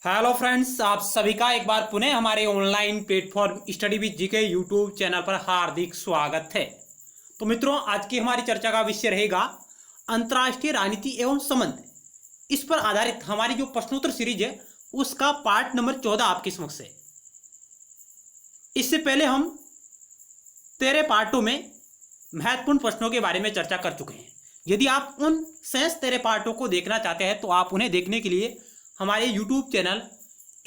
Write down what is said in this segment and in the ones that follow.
Hello friends, आप सभी का एक बार पुनः हमारे online platform study with GK YouTube channel पर हार्दिक स्वागत है। तो मित्रों, आज की हमारी चर्चा का विषय रहेगा अंतर्राष्ट्रीय राजनीति एवं संबंध। इस पर आधारित हमारी जो प्रश्नोत्तर सीरीज है उसका पार्ट नंबर 14 आपके समक्ष है। इससे पहले हम 13 पार्टों में महत्वपूर्ण प्रश्नों के बारे में चर्चा कर चुके हैं। यदि आप उन शेष 13 पार्टों को देखना चाहते हैं तो आप उन्हें देखने के लिए हमारे YouTube channel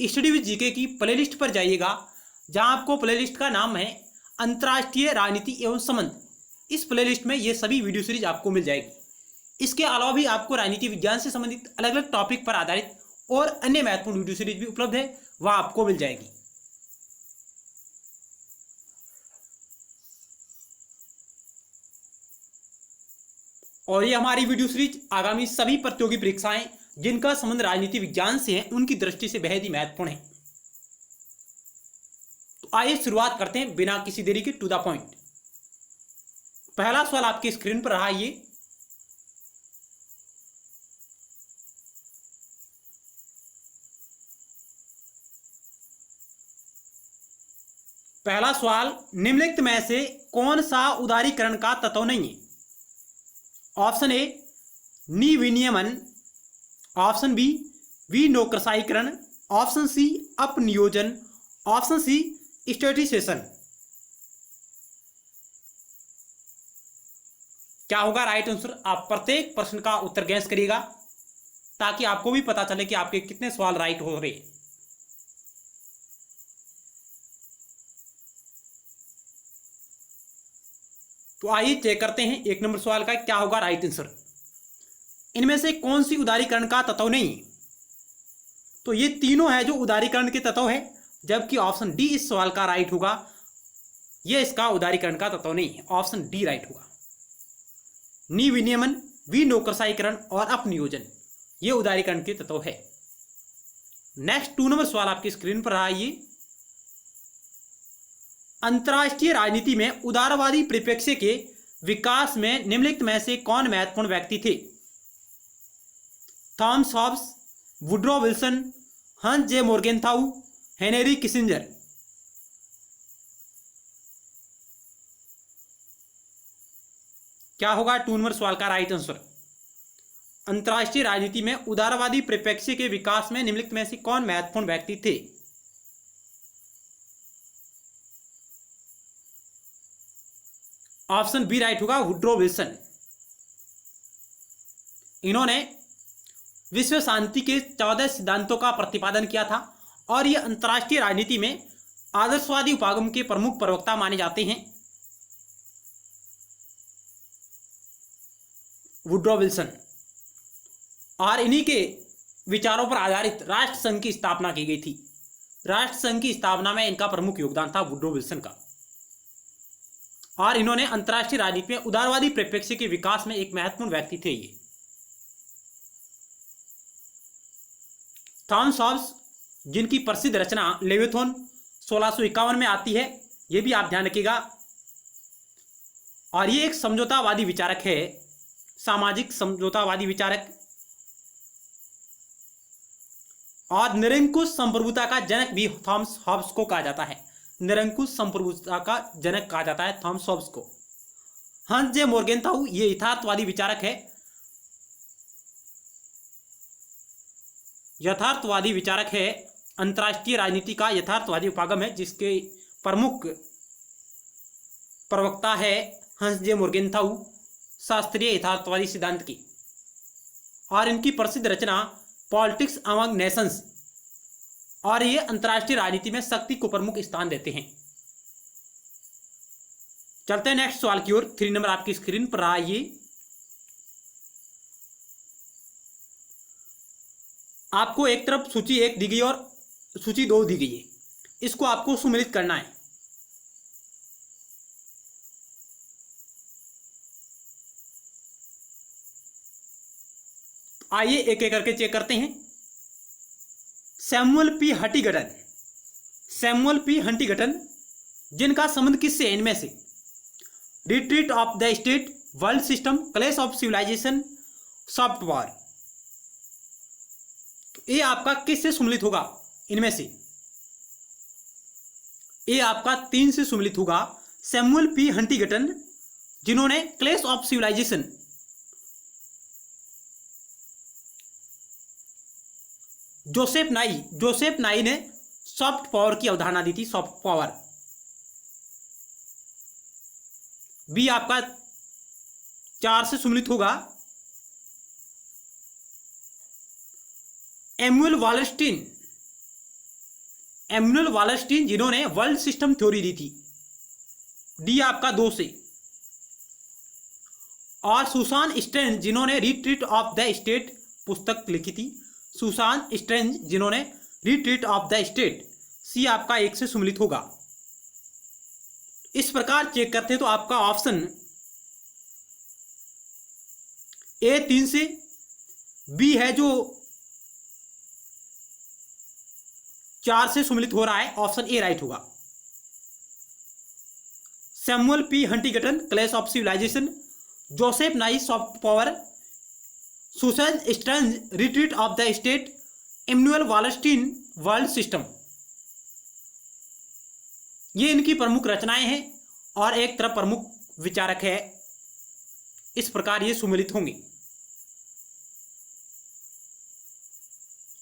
study with GK की प्लेलिस्ट पर जाइएगा, जहां आपको प्लेलिस्ट का नाम है अंतर्राष्ट्रीय राजनीति एवं संबंध। इस प्लेलिस्ट में ये सभी वीडियो सीरीज आपको मिल जाएगी। इसके अलावा भी आपको राजनीति विज्ञान से संबंधित अलग अलग टॉपिक पर आधारित और अन्य महत्वपूर्ण वीडियो सीरीज भी उपलब्ध है, वह आपको मिल जाएगी। और ये हमारी वीडियो सीरीज आगामी सभी प्रतियोगी परीक्षाएं जिनका संबंध राजनीति विज्ञान से है उनकी दृष्टि से बेहद ही महत्वपूर्ण है। तो आइए शुरुआत करते हैं बिना किसी देरी के, टू द पॉइंट। पहला सवाल आपकी स्क्रीन पर रहा। ये पहला सवाल, निम्नलिखित में से कौन सा उदारीकरण का तत्व नहीं है? ऑप्शन ए नी विनियमन, ऑप्शन बी विनोक्रासीकरण, ऑप्शन सी अपनियोजन, ऑप्शन सी स्टेटिसेशन। क्या होगा राइट आंसर? आप प्रत्येक प्रश्न का उत्तर गैस करिएगा ताकि आपको भी पता चले कि आपके कितने सवाल राइट हो रहे हैं। तो आइए चेक करते हैं एक नंबर सवाल का क्या होगा राइट आंसर। इनमें से कौन सी उदारीकरण का तत्व नहीं है? तो ये तीनों है जो उदारीकरण के तत्व है, जबकि ऑप्शन डी इस सवाल का राइट होगा। ये इसका उदारीकरण का तत्व नहीं है, ऑप्शन डी राइट होगा। नी विनियमन, विनोक्रासीकरण और अपनियोजन ये उदारीकरण के तत्व है। नेक्स्ट 2 नंबर सवाल आपकी स्क्रीन पर रहा। ये अंतर्राष्ट्रीय राजनीति में उदारवादी परिप्रेक्ष्य के विकास में निम्नलिखित में से कौन महत्वपूर्ण व्यक्ति थे? थॉमस हॉब्स, वुड्रो विल्सन, हंस जे मोर्गेनथाउ, हेनरी किसिंजर। क्या होगा 2 नंबर सवाल का राइट आंसर? अंतर्राष्ट्रीय राजनीति में उदारवादी परिप्रेक्ष्य के विकास में निम्नलिखित में से कौन महत्वपूर्ण व्यक्ति थे? ऑप्शन बी राइट होगा, वुड्रो विल्सन। इन्होंने विश्व शांति के 14 सिद्धांतों का प्रतिपादन किया था और ये अंतर्राष्ट्रीय राजनीति में आदर्शवादी उपागम के प्रमुख प्रवक्ता माने जाते हैं, वुड्रो विल्सन। और इन्हीं के विचारों पर आधारित राष्ट्र संघ की स्थापना की गई थी। राष्ट्र संघ की स्थापना में इनका प्रमुख योगदान था वुड्रो विल्सन का। और इन्होंने अंतर्राष्ट्रीय राजनीति में उदारवादी परिप्रेक्ष्य के विकास में एक महत्वपूर्ण व्यक्ति थे। ये थॉमस हॉब्स, जिनकी प्रसिद्ध रचना लेविथोन 1651 में आती है, यह भी आप ध्यान रखिएगा। और ये एक समझौतावादी विचारक है, सामाजिक समझौतावादी विचारक। और निरंकुश संप्रभुता का जनक भी थॉमस हॉब्स को कहा जाता है। निरंकुश संप्रभुता का जनक कहा जाता है थॉमस हॉब्स को। हंस जे मोर्गेनथाउ ये यथार्थवादी विचारक है। यथार्थवादी विचारक है, अंतर्राष्ट्रीय राजनीति का यथार्थवादी उपागम है, जिसके प्रमुख प्रवक्ता है हंस जे मोर्गेनथाउ, शास्त्रीय यथार्थवादी सिद्धांत की। और इनकी प्रसिद्ध रचना पॉलिटिक्स अमंग नेशंस, और ये अंतर्राष्ट्रीय राजनीति में शक्ति को प्रमुख स्थान देते हैं। चलते हैं नेक्स्ट सवाल की ओर। 3 नंबर आपकी स्क्रीन पर रहा। ये आपको एक तरफ सूची 1 दी गई और सूची 2 दी गई है, इसको आपको सुमेलित करना है। आइए एक एक करके चेक करते हैं। सैमुअल पी हंटिंगटन, जिनका संबंध किससे? इनमें से retreat of the state, world system, clash of civilisation, soft power. ये आपका किससे सम्मिलित होगा? इनमें से ये आपका 3 से सम्मिलित होगा। सैमुअल पी हंटिंगटन, जिन्होंने clash of civilisation, Joseph Nye ने सॉफ्ट पावर की अवधारणा दी थी, सॉफ्ट पावर। बी आपका 4 से सम्मिलित होगा एमुअल वालरस्टीन, जिन्होंने वर्ल्ड सिस्टम थ्योरी दी थी। डी आपका 2 से। और सुसान स्ट्रेंज, जिन्होंने रिट्रीट ऑफ द स्टेट पुस्तक लिखी थी। सुसान स्ट्रेंज, जिन्होंने रिट्रीट ऑफ द स्टेट। सी आपका 1 से सम्मिलित होगा। इस प्रकार चेक करते हैं तो आपका ऑप्शन ए 3 से, बी है जो 4 से सम्मिलित हो रहा है, ऑप्शन ए राइट होगा। Samuel P Huntington, clash of civilisation, Joseph Nye, soft power, Susan Strange, retreat of the state, Immanuel Wallerstein, world system. ये इनकी प्रमुख रचनाएं हैं और एक तरफ प्रमुख विचारक है। इस प्रकार ये सम्मिलित होंगे।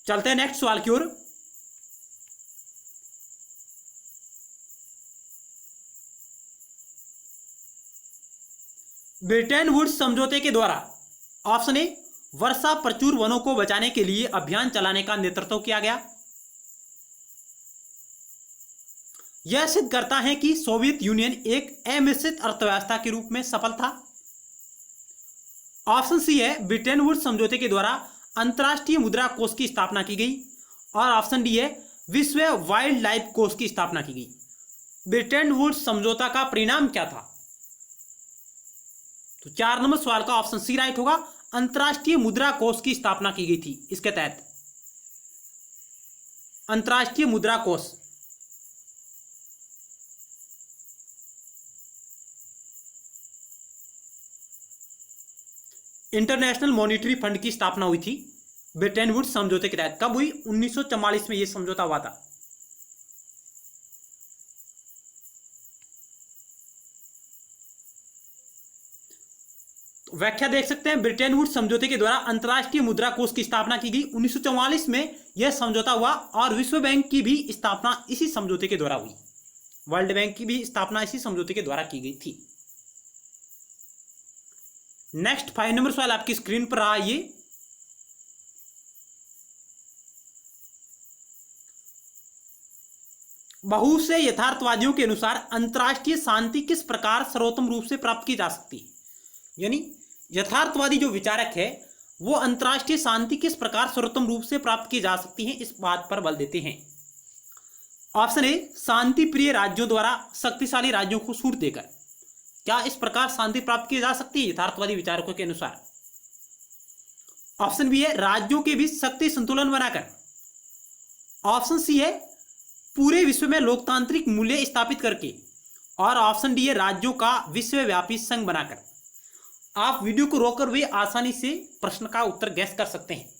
चलते हैं नेक्स्ट सवाल की ओर। ब्रिटेन वुड्स समझौते के द्वारा, ऑप्शन ए, वर्षा प्रचुर वनों को बचाने के लिए अभियान चलाने का नेतृत्व किया गया। यह सिद्ध करता है कि सोवियत यूनियन एक अमिश्रित अर्थव्यवस्था के रूप में सफल था। ऑप्शन सी है, ब्रिटेन वुड्स समझौते के द्वारा अंतर्राष्ट्रीय मुद्रा कोष की स्थापना की गई। और ऑप्शन डी है, विश्व वाइल्ड लाइफ कोष की स्थापना की गई। ब्रिटेन वुड्स समझौता का परिणाम क्या था? तो 4 नंबर सवाल का ऑप्शन सी राइट होगा। अंतर्राष्ट्रीय मुद्रा कोष की स्थापना की गई थी। इसके तहत अंतर्राष्ट्रीय मुद्रा कोष, इंटरनेशनल मॉनिटरी फंड की स्थापना हुई थी ब्रिटेन वुड्स समझौते के तहत। कब हुई? 1944 में यह समझौता हुआ था। व्याख्या देख सकते हैं। ब्रिटेन वुड्स समझौते के द्वारा अंतर्राष्ट्रीय मुद्रा कोष की स्थापना की गई। 1944 में यह समझौता हुआ और विश्व बैंक की भी स्थापना इसी समझौते के द्वारा हुई। वर्ल्ड बैंक की भी स्थापना इसी समझौते के द्वारा की गई थी। नेक्स्ट 5 नंबर सवाल आपकी स्क्रीन पर रहा। ये बहुत से यथार्थवादियों के अनुसार अंतर्राष्ट्रीय शांति किस प्रकार सर्वोत्तम रूप से प्राप्त की जा सकती है? यानी यथार्थवादी जो विचारक है वो अंतर्राष्ट्रीय शांति किस प्रकार सर्वोत्तम रूप से प्राप्त की जा सकती है, इस बात पर बल देते हैं। ऑप्शन ए, शांति प्रिय राज्यों द्वारा शक्तिशाली राज्यों को छूट देकर। क्या इस प्रकार शांति प्राप्त की जा सकती है यथार्थवादी विचारकों के अनुसार? ऑप्शन बी है, राज्यों के बीच शक्ति संतुलन बनाकर। ऑप्शन सी है, पूरे विश्व में लोकतांत्रिक मूल्य स्थापित करके। और ऑप्शन डी है, राज्यों का विश्वव्यापी संघ बनाकर। आप वीडियो को रोककर भी आसानी से प्रश्न का उत्तर गैस कर सकते हैं।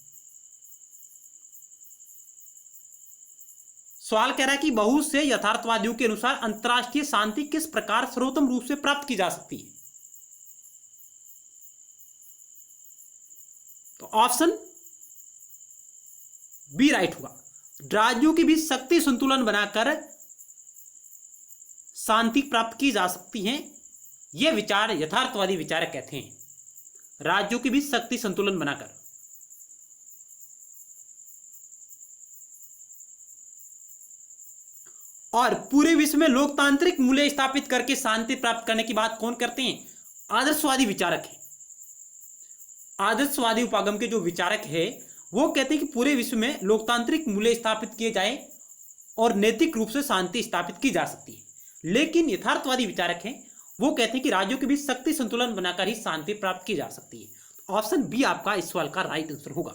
सवाल कह रहा है कि बहुत से यथार्थवादियों के अनुसार अंतर्राष्ट्रीय शांति किस प्रकार सर्वोत्तम रूप से प्राप्त की जा सकती है? तो ऑप्शन बी राइट होगा। राज्यों के बीच शक्ति संतुलन बनाकर शांति प्राप्त की जा सकती है। यह विचार यथार्थवादी विचारक कहते हैं, राज्यों के बीच शक्ति संतुलन बनाकर। और पूरे विश्व में लोकतांत्रिक मूल्य स्थापित करके शांति प्राप्त करने की बात कौन करते हैं? आदर्शवादी विचारक है। आदर्शवादी उपागम के जो विचारक है वो कहते हैं कि पूरे विश्व में लोकतांत्रिक मूल्य स्थापित किए जाए और नैतिक रूप से शांति स्थापित की जा सकती है। लेकिन यथार्थवादी विचारक हैं वो कहते हैं कि राज्यों के बीच शक्ति संतुलन बनाकर ही शांति प्राप्त की जा सकती है। ऑप्शन बी आपका इस सवाल का राइट आंसर होगा।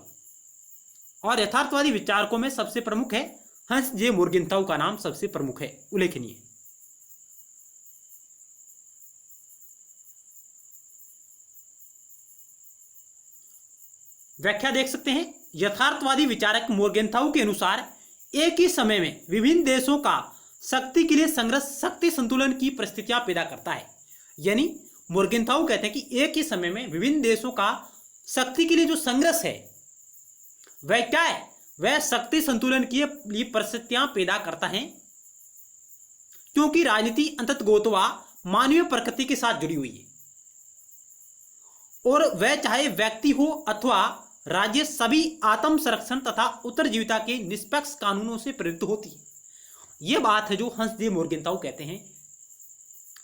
और यथार्थवादी विचारकों में सबसे प्रमुख है हंस जे मोर्गेंथाउ का नाम सबसे प्रमुख है, उल्लेखनीय। व्याख्या देख सकते हैं। यथार्थवादी विचारक मोर्गेनथाउ के अनुसार एक ही समय में विभिन्न देशों का शक्ति के लिए संघर्ष शक्ति संतुलन की परिस्थितियां पैदा करता है। यानी मोर्गेनथाउ कहते हैं कि एक ही समय में विभिन्न देशों का शक्ति के लिए जो संघर्ष है वह क्या है, वह शक्ति संतुलन की लिए परिस्थितियां पैदा करता है, क्योंकि राजनीति अंततः मानवीय प्रकृति के साथ जुड़ी हुई है और वह चाहे व्यक्ति हो अथवा राज्य सभी आत्म संरक्षण तथा उत्तरजीविता के निष्पक्ष कानूनों से प्रेरित होती है। यह बात है जो हंस जे मोर्गेनथाउ कहते हैं।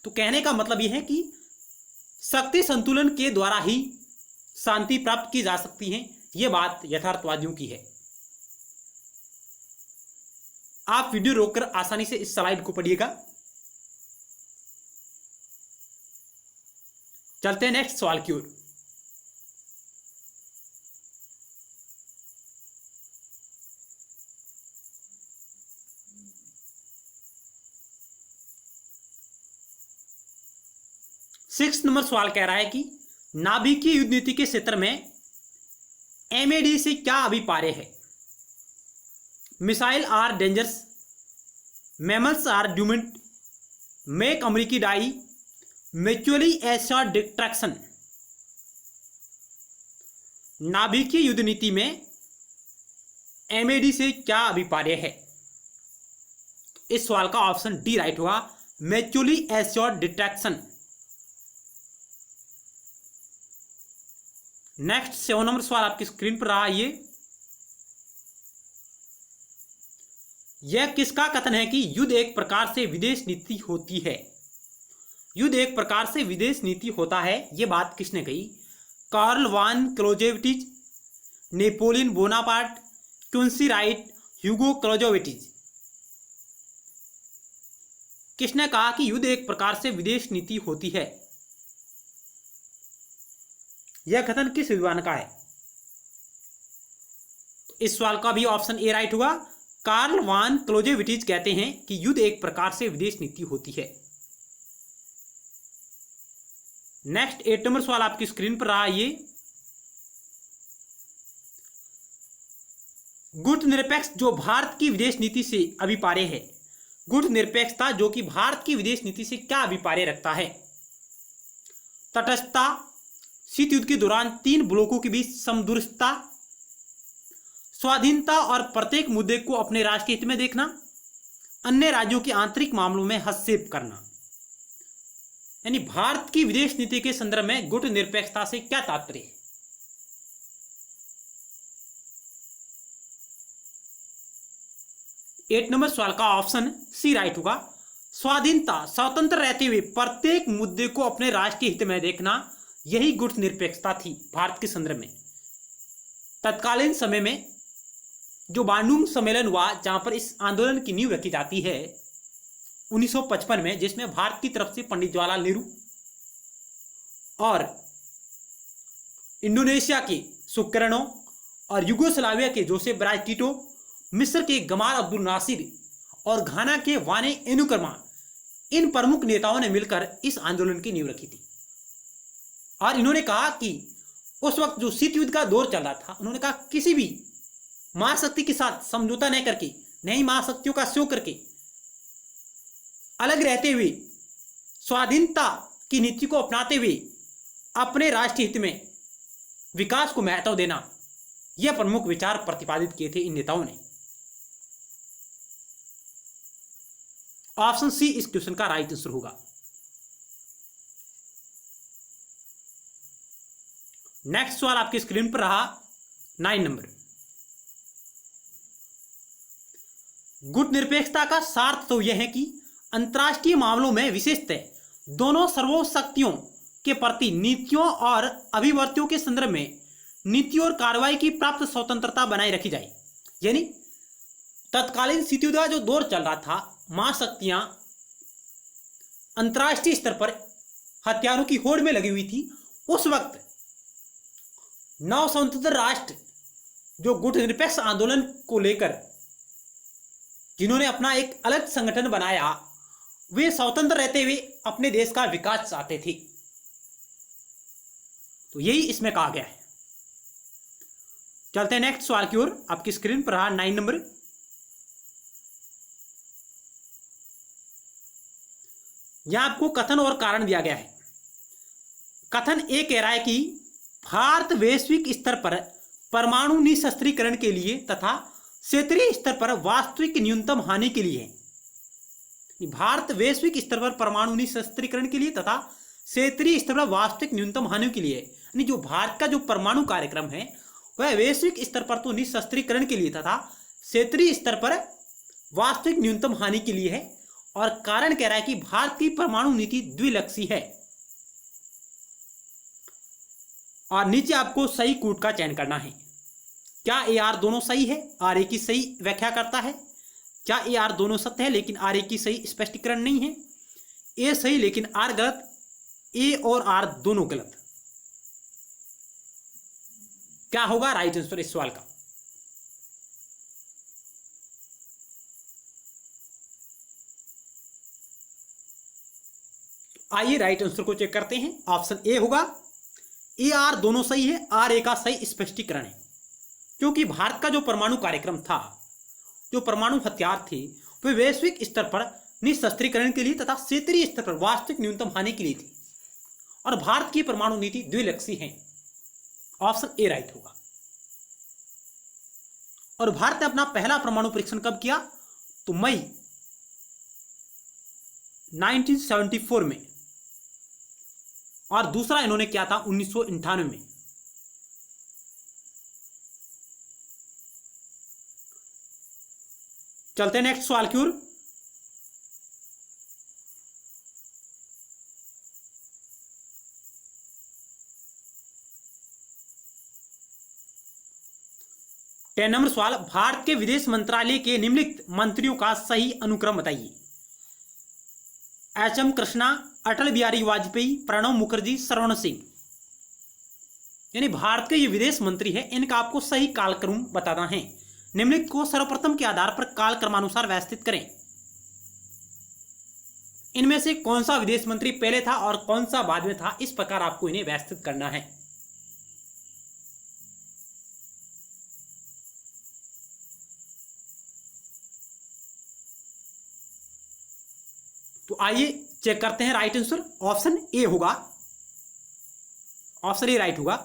तो कहने का मतलब यह है कि शक्ति संतुलन के द्वारा ही शांति प्राप्त की जा सकती है। यह बात यथार्थवादियों की है। आप वीडियो रोककर आसानी से इस स्लाइड को पढ़िएगा। चलते हैं नेक्स्ट सवाल की ओर। सिक्स नंबर सवाल कह रहा है कि नाभिकीय युद्ध नीति के क्षेत्र में एमएडी से क्या अभिप्राय है। Missile are dangerous, mammals are ड्यूमेंट, मेक अमेरिकी डाई, म्यूचुअली एश्योर्ड डिस्ट्रैक्शन। नाभिकीय युद्ध नीति में एमएडी से क्या अभिप्राय है। इस सवाल का ऑप्शन डी राइट होगा, mutually assured distraction. Next 7 number सवाल आपकी स्क्रीन पर रहा। यह किसका कथन है कि युद्ध एक प्रकार से विदेश नीति होती है। युद्ध एक प्रकार से विदेश नीति होता है, यह बात किसने कही। कार्ल वान क्लोजेविटिज, नेपोलियन बोनापार्ट, क्विंसी राइट, ह्यूगो क्लोजेविटिज। किसने कहा कि युद्ध एक प्रकार से विदेश नीति होती है। यह कथन किस विद्वान का है। इस सवाल का भी ऑप्शन ए राइट हुआ। कार्ल वान क्लोजेविटिज कहते हैं कि युद्ध एक प्रकार से विदेश नीति होती है। नेक्स्ट 8 नंबर सवाल आपकी स्क्रीन पर रहा। गुट निरपेक्ष जो भारत की विदेश नीति से अभिप्राय है। गुट निरपेक्षता जो कि भारत की विदेश नीति से क्या अभिप्राय रखता है। तटस्थता, शीत युद्ध के दौरान 3 ब्लॉकों के बीच समदूरस्थता, स्वाधीनता और प्रत्येक मुद्दे को अपने राष्ट्र के हित में देखना, अन्य राज्यों के आंतरिक मामलों में हस्तक्षेप करना। यानी भारत की विदेश नीति के संदर्भ में गुट निरपेक्षता से क्या तात्पर्य है। एट नंबर सवाल का ऑप्शन सी राइट होगा। स्वाधीनता, स्वतंत्र रहते हुए प्रत्येक मुद्दे को अपने राष्ट्रीय हित में देखना, यही गुट निरपेक्षता थी भारत के संदर्भ में। तत्कालीन समय में जो बांडुंग सम्मेलन हुआ, जहां पर इस आंदोलन की नींव रखी जाती है 1955 में, जिसमें भारत की तरफ से पंडित जवाहरलाल नेहरू और इंडोनेशिया के सुकर्णो और युगोस्लाविया के जोसेफ ब्राज टिटो, मिस्र के गमाल अब्दुल नासिर और घाना के वाने एनुकर्मा, इन प्रमुख नेताओं ने मिलकर इस आंदोलन की नींव रखी थी। और इन्होंने कहा कि उस वक्त जो शीत युद्ध का दौर चल रहा था, उन्होंने कहा किसी भी महाशक्ति के साथ समझौता नहीं करके, नई महाशक्तियों का सहयोग करके, अलग रहते हुए स्वाधीनता की नीति को अपनाते हुए अपने राष्ट्रीय हित में विकास को महत्व देना, यह प्रमुख विचार प्रतिपादित किए थे इन नेताओं ने। ऑप्शन सी इस क्वेश्चन का राइट आंसर होगा। नेक्स्ट सवाल आपकी स्क्रीन पर रहा 9 नंबर। गुट निरपेक्षता का सार्थ तो यह है कि अंतर्राष्ट्रीय मामलों में विशेषतः दोनों सर्वशक्तियों के प्रति नीतियों और अभिवर्तियों के संदर्भ में नीति और कार्रवाई की प्राप्त स्वतंत्रता बनाए रखी जाए। यानी तत्कालीन शीत युद्ध का जो दौर चल रहा था, महाशक्तियां अंतर्राष्ट्रीय स्तर पर हथियारों की होड़ में लगी हुई थी। उस वक्त 9 स्वतंत्र राष्ट्र जो गुट निरपेक्ष आंदोलन को लेकर जिन्होंने अपना एक अलग संगठन बनाया, वे स्वतंत्र रहते हुए अपने देश का विकास चाहते थे। तो यही इसमें कहा गया है। चलते हैं नेक्स्ट सवाल की ओर। आपकी स्क्रीन पर रहा 9 नंबर। यहां आपको कथन और कारण दिया गया है। कथन ए कह रहा है कि भारत वैश्विक स्तर पर परमाणु निशस्त्रीकरण के लिए तथा क्षेत्रीय स्तर पर वास्तविक न्यूनतम हानि के लिए है। भारत वैश्विक स्तर पर परमाणु निशस्त्रीकरण के लिए तथा क्षेत्रीय स्तर पर वास्तविक न्यूनतम हानि के लिए, यानी जो भारत का जो परमाणु कार्यक्रम है वह वैश्विक स्तर पर तो निशस्त्रीकरण के लिए तथा क्षेत्रीय स्तर पर वास्तविक न्यूनतम हानि के लिए है। और कारण कह रहा है कि भारत की परमाणु नीति द्विलक्षी है। और नीचे आपको सही कूट का चयन करना है। क्या ए आर दोनों सही है? आर ए की सही व्याख्या करता है। क्या ए आर दोनों सत्य है लेकिन आर ए की सही स्पष्टीकरण नहीं है? ए सही लेकिन आर गलत, ए और आर दोनों गलत। क्या होगा राइट आंसर इस सवाल का? आइए राइट आंसर को चेक करते हैं। ऑप्शन ए होगा, ए आर दोनों सही है, आर ए का सही स्पष्टीकरण है। क्योंकि भारत का जो परमाणु कार्यक्रम था, जो परमाणु हथियार थे, वे वैश्विक स्तर पर निशस्त्रीकरण के लिए तथा क्षेत्रीय स्तर पर वास्तविक न्यूनतम हानि के लिए थी। और भारत की परमाणु नीति द्विलक्षी है। ऑप्शन ए राइट होगा। और भारत ने अपना पहला परमाणु परीक्षण कब किया? तो मई 1974 में। और दूसरा इन्होंने किया था 1998 में। चलते हैं नेक्स्ट सवाल की ओर। टेन नंबर सवाल, भारत के विदेश मंत्रालय के निम्नलिखित मंत्रियों का सही अनुक्रम बताइए। H M Krishna, Atal Bihari Vajpayee, Pranab Mukherjee, Sarwan Singh. यानी भारत के ये विदेश मंत्री है, इनका आपको सही कालक्रम बताना है। निम्नलिखित को सर्वप्रथम के आधार पर कालक्रमानुसार व्यवस्थित करें। इनमें से कौन सा विदेश मंत्री पहले था और कौन सा बाद में था, इस प्रकार आपको इन्हें व्यवस्थित करना है। तो आइए चेक करते हैं राइट आंसर। ऑप्शन ए होगा, ऑप्शन ए राइट होगा।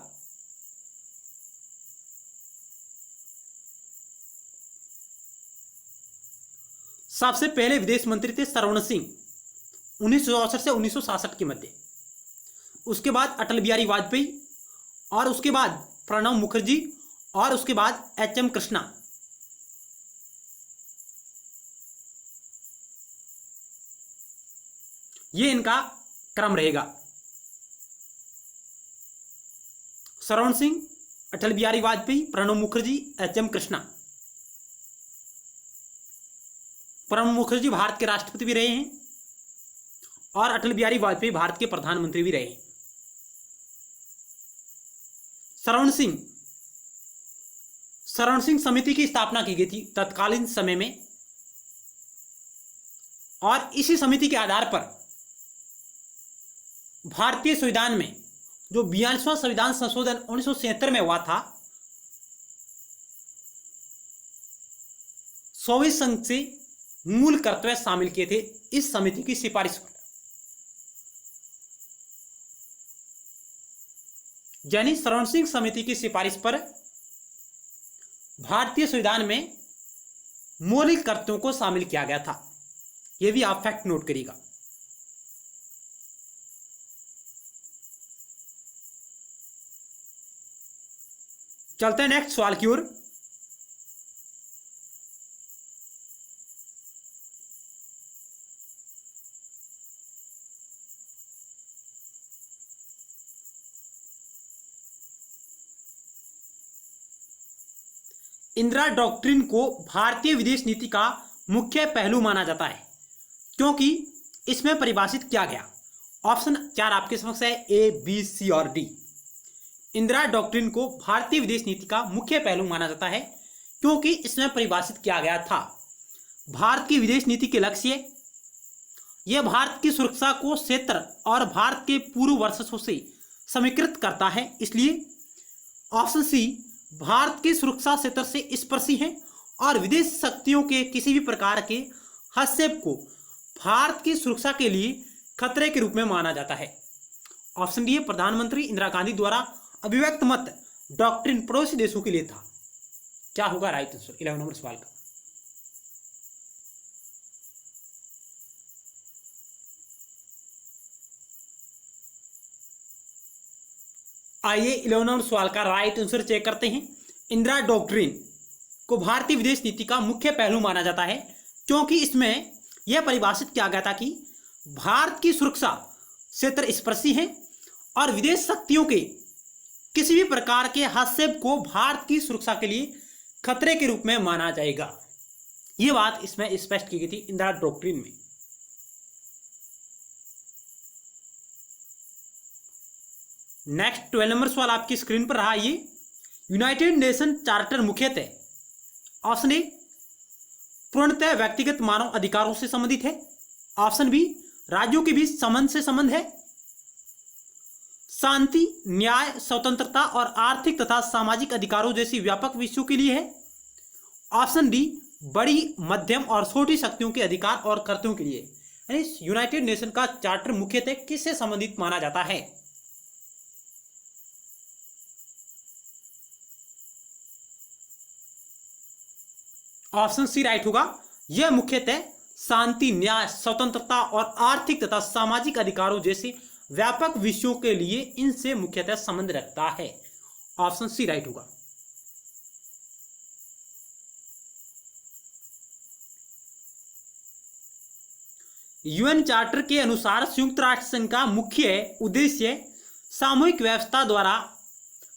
सबसे पहले विदेश मंत्री थे सरवण सिंह, 1964 से 1966 के मध्य। उसके बाद अटल बिहारी वाजपेयी, और उसके बाद प्रणब मुखर्जी, और उसके बाद एच एम कृष्णा। ये इनका क्रम रहेगा। Sarwan Singh, Atal Bihari Vajpayee, Pranab Mukherjee, H M Krishna. प्रणब मुखर्जी भारत के राष्ट्रपति भी रहे हैं और अटल बिहारी वाजपेयी भारत के प्रधानमंत्री भी रहे हैं। सरवण सिंह समिति की स्थापना की गई थी तत्कालीन समय में, और इसी समिति के आधार पर भारतीय संविधान में जो 42वां संविधान संशोधन 1976 में हुआ था, सोवियत संघ से मूल कर्तव्य शामिल किए थे इस समिति की सिफारिश पर। यानी सरवण सिंह समिति की सिफारिश पर भारतीय संविधान में मौलिक कर्तव्यों को शामिल किया गया था। यह भी आप फैक्ट नोट करिएगा। चलते हैं नेक्स्ट सवाल की ओर। इंदिरा डॉक्ट्रिन को भारतीय विदेश नीति का मुख्य पहलू माना जाता है क्योंकि इसमें परिभाषित किया गया। ऑप्शन 4 आपके समक्ष है, ए, बी, सी और डी। इंदिरा डॉक्ट्रिन को भारतीय विदेश नीति का मुख्य पहलू माना जाता है क्योंकि इसमें परिभाषित किया गया था भारत की विदेश नीति के लक्ष्य। यह भारत की सुरक्षा को क्षेत्र और भारत के पूर्व वर्चस्व से समीकृत करता है। इसलिए ऑप्शन सी भारत की सुरक्षा क्षेत्र से स्पर्शी हैं और विदेश शक्तियों के किसी भी प्रकार के हस्तक्षेप को भारत की सुरक्षा के लिए खतरे के रूप में माना जाता है। ऑप्शन डी है, प्रधानमंत्री इंदिरा गांधी द्वारा अभिव्यक्त मत डॉक्ट्रिन पड़ोसी देशों के लिए था। क्या होगा राइट आंसर 11 नंबर सवाल का? आइए 11 नंबर सवाल का राइट आंसर चेक करते हैं। इंदिरा डॉक्ट्रिन को भारतीय विदेश नीति का मुख्य पहलू माना जाता है क्योंकि इसमें यह परिभाषित किया गया था कि भारत की सुरक्षा क्षेत्र स्पर्शी है और विदेश शक्तियों के किसी भी प्रकार के हस्तक्षेप को भारत की सुरक्षा के लिए खतरे के रूप में माना जाएगा। यह बात इसमें स्पष्ट की गई थी इंदिरा डॉक्ट्रिन में। नेक्स्ट 12 नंबर सवाल आपकी स्क्रीन पर रहा। ये यूनाइटेड नेशन चार्टर मुख्यतः ऑप्शन ए पूर्णतः व्यक्तिगत मानव अधिकारों से संबंधित है, ऑप्शन बी राज्यों के बीच संबंध से संबंध है, शांति, न्याय, स्वतंत्रता और आर्थिक तथा सामाजिक अधिकारों जैसी व्यापक विषयों के लिए है, ऑप्शन डी बड़ी, मध्यम और छोटी शक्तियों के अधिकार और कर्तव्यों के लिए। यानी यूनाइटेड नेशन का चार्टर मुख्यतः किससे संबंधित माना जाता है? ऑप्शन सी राइट होगा। यह मुख्यतः शांति, न्याय, स्वतंत्रता और आर्थिक तथा सामाजिक अधिकारों जैसे व्यापक विषयों के लिए इनसे मुख्यतः संबंध रखता है। ऑप्शन सी राइट होगा। यूएन चार्टर के अनुसार संयुक्त राष्ट्र संघ का मुख्य उद्देश्य सामूहिक व्यवस्था द्वारा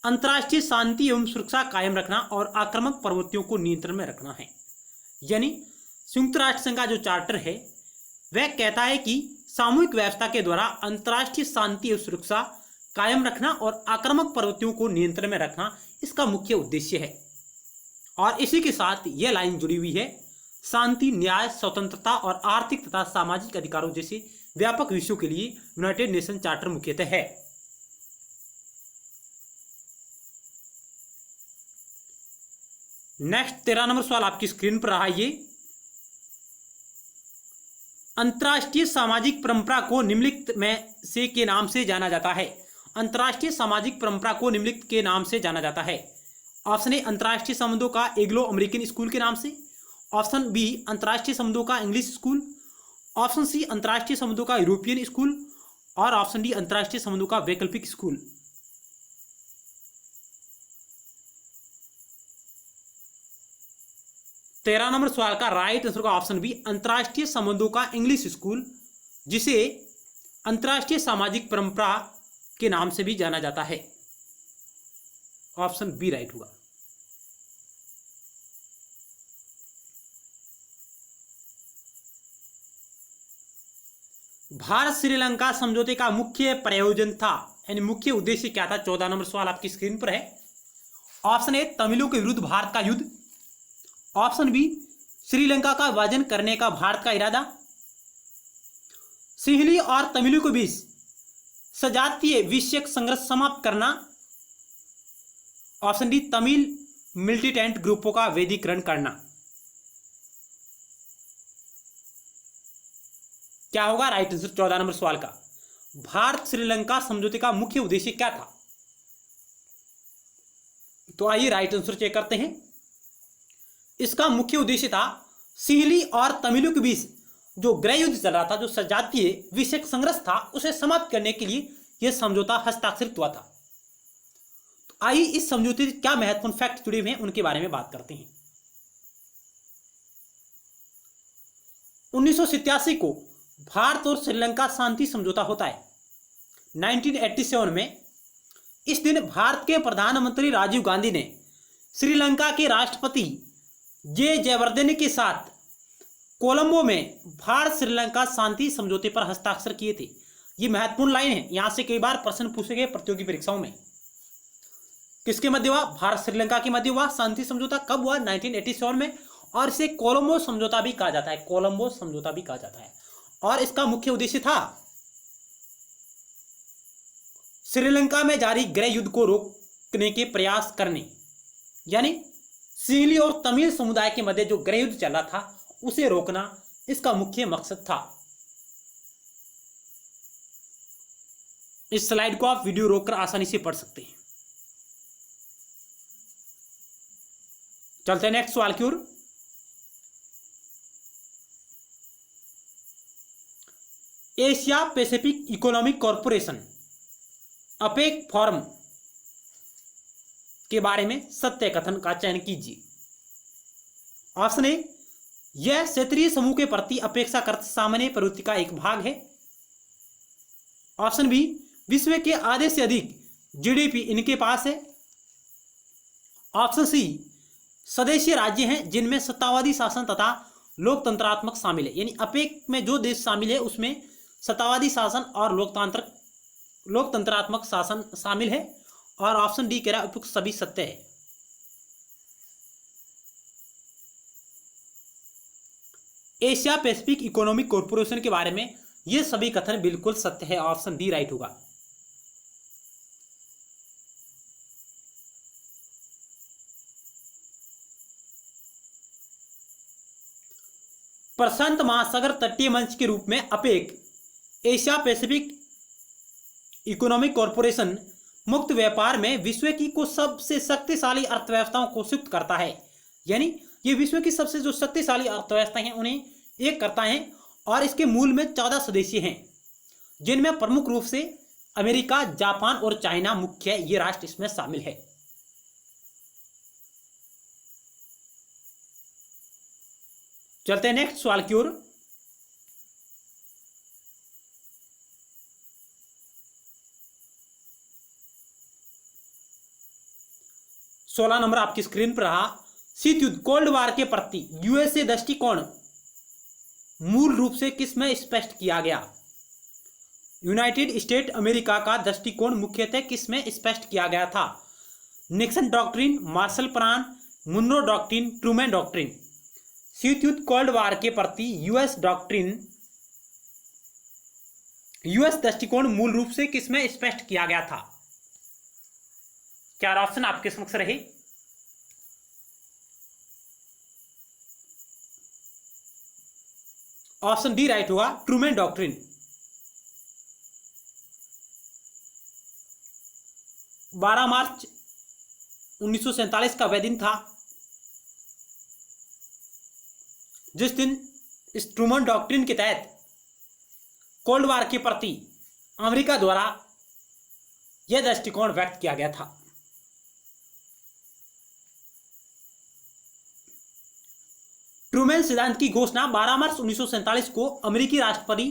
अंतर्राष्ट्रीय शांति एवं सुरक्षा कायम रखना और आक्रामक प्रवृत्तियों को नियंत्रण में रखना है। यानी संयुक्त राष्ट्र संघ का जो चार्टर है वह कहता है कि सामूहिक व्यवस्था के द्वारा अंतर्राष्ट्रीय शांति एवं सुरक्षा कायम रखना और आक्रामक प्रवृत्तियों को नियंत्रण में रखना इसका मुख्य उद्देश्य है। और इसी के साथ यह लाइन जुड़ी हुई है, शांति, न्याय, स्वतंत्रता और आर्थिक तथा सामाजिक अधिकारों जैसे व्यापक विषयों के लिए यूनाइटेड नेशन चार्टर मुख्यतः है। नेक्स्ट 13 नंबर सवाल आपकी स्क्रीन पर रहा। ये अंतर्राष्ट्रीय सामाजिक परंपरा को निम्नलिखित में से के नाम से जाना जाता है। अंतर्राष्ट्रीय सामाजिक परंपरा को निम्नलिखित के नाम से जाना जाता है। ऑप्शन ए अंतर्राष्ट्रीय संबंधों का एंग्लो अमेरिकन स्कूल के नाम से, ऑप्शन बी अंतर्राष्ट्रीय संबंधों का इंग्लिश स्कूल, ऑप्शन सी अंतर्राष्ट्रीय संबंधों का यूरोपियन स्कूल और ऑप्शन डी अंतर्राष्ट्रीय संबंधों का वैकल्पिक स्कूल। 13 नंबर सवाल का राइट आंसर का ऑप्शन बी अंतर्राष्ट्रीय संबंधों का इंग्लिश स्कूल, जिसे अंतर्राष्ट्रीय सामाजिक परंपरा के नाम से भी जाना जाता है। ऑप्शन बी राइट होगा। भारत श्रीलंका समझौते का मुख्य प्रयोजन था, यानी मुख्य उद्देश्य क्या था? 14 नंबर सवाल आपकी स्क्रीन पर है। ऑप्शन ए तमिलों के विरुद्ध भारत का युद्ध, ऑप्शन बी श्रीलंका का विभाजन करने का भारत का इरादा, सिंहली और तमिलों के बीच सजातीय विषयक संघर्ष समाप्त करना, ऑप्शन डी तमिल मिलिटेंट ग्रुपों का वैधीकरण करना। क्या होगा राइट आंसर 14 नंबर सवाल का? भारत श्रीलंका समझौते का मुख्य उद्देश्य क्या था? तो आइए राइट आंसर चेक करते हैं। इसका मुख्य उद्देश्य था सिंहली और तमिलों के बीच जो गृह युद्ध चल रहा था, जो सजातीय विषयक संघर्ष था, उसे समाप्त करने के लिए यह समझौता हस्ताक्षरित हुआ था। तो आइए इस समझौते से क्या महत्वपूर्ण फैक्ट जुड़े हुए हैं उनके बारे में बात करते हैं। 1987 को भारत और श्रीलंका शांति समझौता होता है। 1987 में इस दिन भारत के प्रधानमंत्री राजीव गांधी ने श्रीलंका के राष्ट्रपति जे जयवर्धने के साथ कोलंबो में भारत श्रीलंका शांति समझौते पर हस्ताक्षर किए थे। ये महत्वपूर्ण लाइन है, यहां से कई बार प्रश्न पूछे गए प्रतियोगी परीक्षाओं में। किसके मध्य हुआ? भारत श्रीलंका के मध्य हुआ शांति समझौता। कब हुआ? 1987 में। और इसे कोलंबो समझौता भी कहा जाता है, कोलंबो समझौता भी कहा जाता है। और इसका मुख्य उद्देश्य था श्रीलंका में जारी गृह युद्ध को रोकने के प्रयास करने। यानी सिंहली और तमिल समुदाय के मध्य जो गृह युद्ध चला था उसे रोकना इसका मुख्य मकसद था। इस स्लाइड को आप वीडियो रोककर आसानी से पढ़ सकते हैं। चलते हैं नेक्स्ट सवाल की ओर। Asia Pacific economic corporation APEC forum के बारे में सत्य कथन का चयन कीजिए। ऑप्शन ए, यह क्षेत्रीय समूह के प्रति अपेक्षाकृत सामान्य प्रवृत्ति का एक भाग है। ऑप्शन बी, विश्व के आधे से अधिक जीडीपी इनके पास है। ऑप्शन सी, स्वदेशी राज्य हैं जिनमें सत्तावादी शासन तथा लोकतंत्रात्मक शामिल है, यानी अपेक में जो देश शामिल है उसमें सत्तावादी शासन और लोकतंत्रात्मक शासन शामिल है। और ऑप्शन डी कह रहा है उपयुक्त सभी सत्य है। एशिया पैसिफिक इकोनॉमिक कॉरपोरेशन के बारे में ये सभी कथन बिल्कुल सत्य है। ऑप्शन डी राइट होगा। प्रशांत महासागर तटीय मंच के रूप में APEC Asia Pacific economic corporation मुक्त व्यापार में विश्व की कुछ सबसे शक्तिशाली अर्थव्यवस्थाओं को संयुक्त करता है, यानी ये विश्व की सबसे जो शक्तिशाली अर्थव्यवस्थाएं हैं उन्हें एक करता है। और इसके मूल में 14 सदस्य हैं जिनमें प्रमुख रूप से अमेरिका, जापान और चाइना मुख्य ये राष्ट्र इसमें शामिल है। चलते हैं नेक्स्ट सवाल की ओर। सोलह नंबर आपकी स्क्रीन पर रहा। शीत युद्ध कोल्ड वार के प्रति यूएसए दृष्टिकोण मूल रूप से किस में स्पष्ट किया गया? यूनाइटेड स्टेट अमेरिका का दृष्टिकोण मुख्यतः किस में स्पष्ट किया गया था? Nixon doctrine, Marshall plan, Monroe doctrine, Truman doctrine. शीत युद्ध कोल्ड वार के प्रति यूएस दृष्टिकोण मूल रूप से किस में स्पष्ट किया गया था? चार ऑप्शन आपके समक्ष रहे। ऑप्शन डी राइट होगा, ट्रूमैन डॉक्ट्रिन। 12 मार्च 1947 का वह दिन था जिस दिन इस ट्रूमैन डॉक्ट्रिन के तहत कोल्ड वार के प्रति अमेरिका द्वारा यह दृष्टिकोण व्यक्त किया गया था। ट्रूमैन सिद्धांत की घोषणा 12 मार्च 1947 को अमेरिकी राष्ट्रपति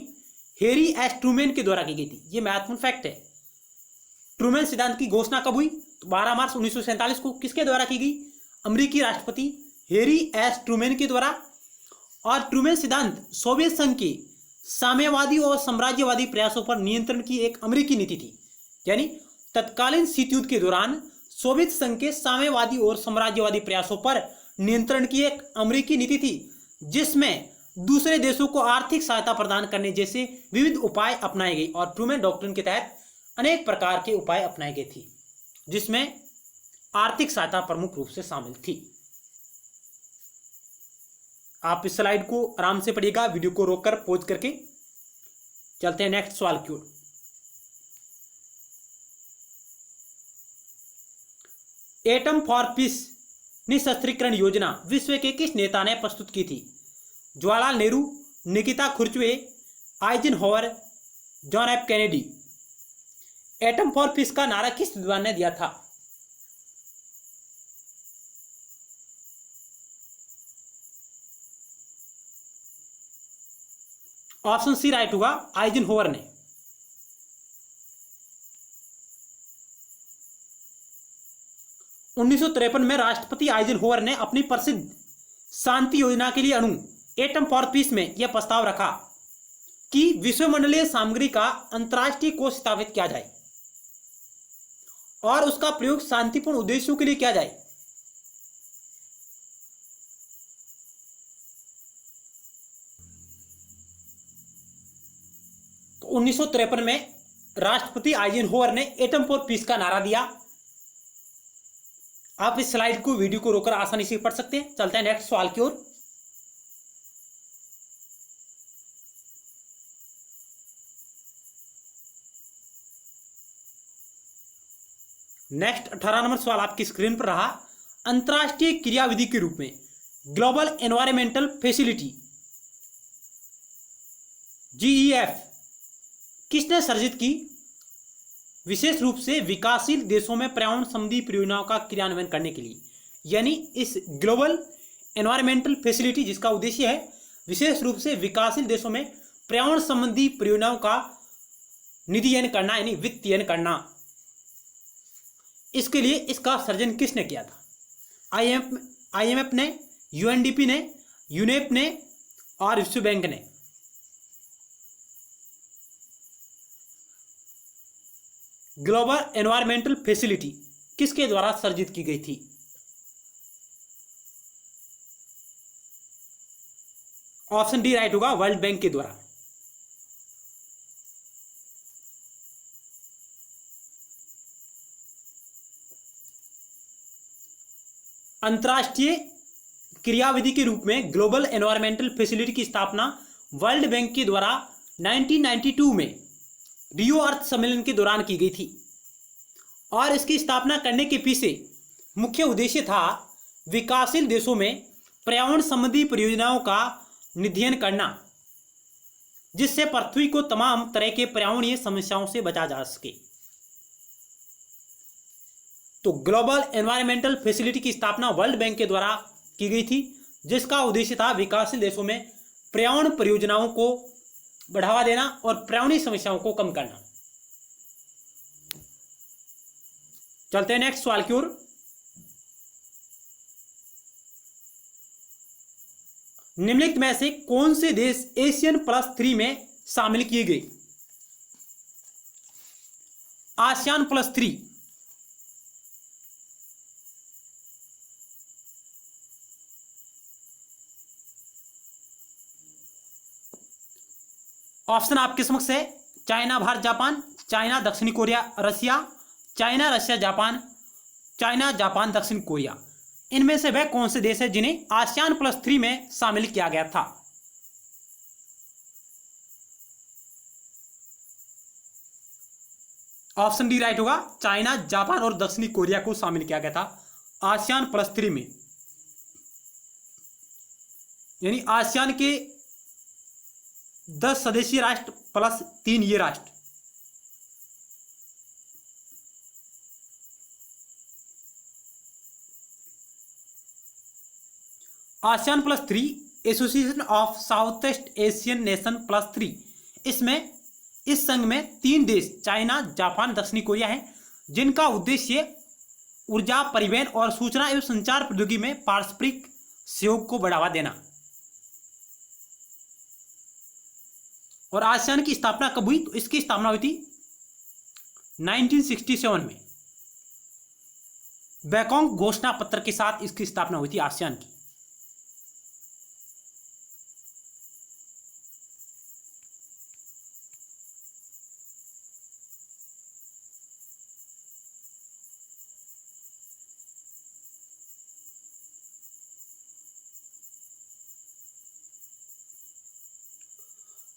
हैरी एस ट्रूमैन के द्वारा की गई थी। यह महत्वपूर्ण फैक्ट है। ट्रूमैन सिद्धांत की घोषणा कब हुई? तो 12 मार्च 1947 को किसके द्वारा की गई? अमेरिकी राष्ट्रपति हैरी एस ट्रूमैन के द्वारा। और ट्रूमैन सिद्धांत सोवियत संघ के साम्यवादी और साम्राज्यवादी प्रयासों पर नियंत्रण की एक अमेरिकी नीति थी, यानी तत्कालीन शीत युद्ध के दौरान सोवियत संघ के साम्यवादी और साम्राज्यवादी प्रयासों पर नियंत्रण की एक अमेरिकी नीति थी जिसमें दूसरे देशों को आर्थिक सहायता प्रदान करने जैसे विविध उपाय अपनाए गए। और ट्रूमैन डॉक्ट्रिन के तहत अनेक प्रकार के उपाय अपनाए गए थे जिसमें आर्थिक सहायता प्रमुख रूप से शामिल थी। आप इस स्लाइड को आराम से पढ़िएगा, वीडियो को रोककर पॉज करके। चलते हैं नेक्स्ट सवाल की ओर। एटम फॉर पीस निशस्त्रीकरण योजना विश्व के किस नेता ने प्रस्तुत की थी? Jawaharlal Nehru, Nikita Khrushchev, Eisenhower, John F Kennedy. Atom for peace का नारा किस विद्वान ने दिया था? ऑप्शन सी राइट होगा, आइजनहोवर ने। उन्नीस में राष्ट्रपति आइजनहोवर ने अपनी प्रसिद्ध शांति योजना के लिए अणु एटम फॉर पीस में यह प्रस्ताव रखा कि विश्वमंडलीय सामग्री का अंतर्राष्ट्रीय कोष स्थापित किया जाए और उसका प्रयोग शांतिपूर्ण उद्देश्यों के लिए किया जाए। तो 1953 में राष्ट्रपति आइजनहोवर ने एटम फॉर पीस का नारा दिया आप इस स्लाइड को वीडियो को रोककर आसानी से पढ़ सकते हैं। चलते हैं नेक्स्ट सवाल की ओर। नेक्स्ट 18 नंबर सवाल आपकी स्क्रीन पर रहा। अंतरराष्ट्रीय क्रियाविधि के रूप में ग्लोबल एनवायरमेंटल फैसिलिटी GEF किसने सर्जित की? विशेष रूप से विकासशील देशों में पर्यावरण संबंधी परियोजनाओं का क्रियान्वयन करने के लिए। यानी इस ग्लोबल एनवायरमेंटल फैसिलिटी जिसका उद्देश्य है विशेष रूप से विकासशील देशों में पर्यावरण संबंधी परियोजनाओं का निधियन करना यानी वित्तीयन करना। इसके लिए इसका सर्जन किसने किया था? IMF ने, UNDP ने, यूनेप ने और विश्व बैंक ने। ग्लोबल एनवायरमेंटल फैसिलिटी किसके द्वारा सर्जित की गई थी? ऑप्शन डी राइट होगा, वर्ल्ड बैंक के द्वारा। अंतरराष्ट्रीय क्रियाविधि के रूप में ग्लोबल एनवायरमेंटल फैसिलिटी की स्थापना वर्ल्ड बैंक के द्वारा 1992 में रियो अर्थ सम्मेलन के दौरान की गई थी और इसकी स्थापना करने के पीछे मुख्य उद्देश्य था विकासशील देशों में पर्यावरण संबंधी परियोजनाओं का निधियन करना, जिससे पृथ्वी को तमाम तरह के पर्यावरणीय समस्याओं से बचा जा सके। तो ग्लोबल एनवायरमेंटल फैसिलिटी की स्थापना वर्ल्ड बैंक के द्वारा की गई थी, जिसका उद्देश्य था विकासशील देशों में पर्यावरण परियोजनाओं को बढ़ावा देना और पर्यावरणीय समस्याओं को कम करना। चलते हैं नेक्स्ट सवाल की ओर। निम्नलिखित में से कौन से देश ASEAN+3 में शामिल किए गए? ASEAN+3 ऑप्शन आपके समक्ष है। चाइना, भारत, जापान, चाइना, दक्षिणी Korea, Russia, China, Russia, Japan, China, Japan, दक्षिण कोरिया। इनमें से वह कौन से देश है जिन्हें ASEAN+3 में शामिल किया गया था? ऑप्शन डी राइट होगा, चाइना, जापान और दक्षिणी कोरिया को शामिल किया गया था ASEAN+3 में। यानी आसियान के 10 सदस्यीय राष्ट्र प्लस 3 ये राष्ट्र। ASEAN+3 association of south east Asian nation +3। इसमें इस संघ में 3 देश चाइना, जापान, दक्षिणी कोरिया हैं, जिनका उद्देश्य ऊर्जा, परिवहन और सूचना एवं संचार प्रौद्योगिकी में पारस्परिक सहयोग को बढ़ावा देना। और आसियान की स्थापना कब हुई? तो इसकी स्थापना हुई थी 1967 में। बैंकॉक घोषणा पत्र के साथ इसकी स्थापना हुई थी आसियान की।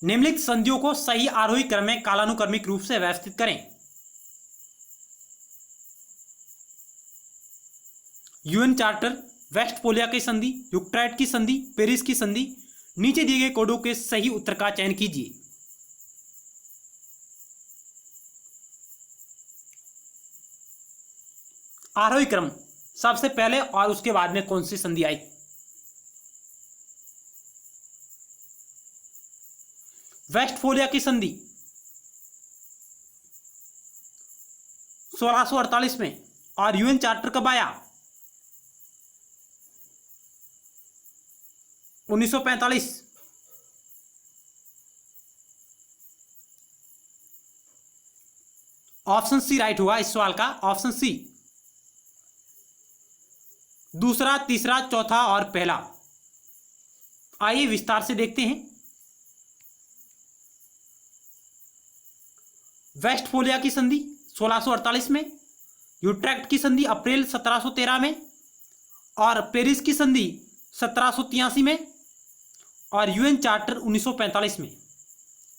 निम्नलिखित संधियों को सही आरोही क्रम में कालानुक्रमिक रूप से व्यवस्थित करें। यूएन चार्टर, वेस्टफोलिया की संधि, यूक्ट्राइट की संधि, पेरिस की संधि। नीचे दिए गए कोडों के सही उत्तर का चयन कीजिए। आरोही क्रम सबसे पहले और उसके बाद में कौन सी संधि आई? वेस्टफोलिया की संधि 1648 में। और यूएन चार्टर कब आया? 1945। ऑप्शन सी राइट होगा इस सवाल का, ऑप्शन सी। दूसरा, तीसरा, चौथा और पहला। आइए विस्तार से देखते हैं। वेस्टफोलिया की संधि 1648 में, यूट्रेक्ट की संधि अप्रैल 1713 में, और पेरिस की संधि 1783 में, और यूएन चार्टर 1945 में।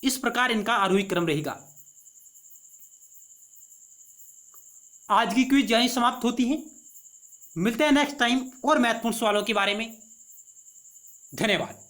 इस प्रकार इनका आरोही क्रम रहेगा। आज की क्विज यहीं समाप्त होती है। मिलते हैं नेक्स्ट टाइम और महत्वपूर्ण सवालों के बारे में। धन्यवाद।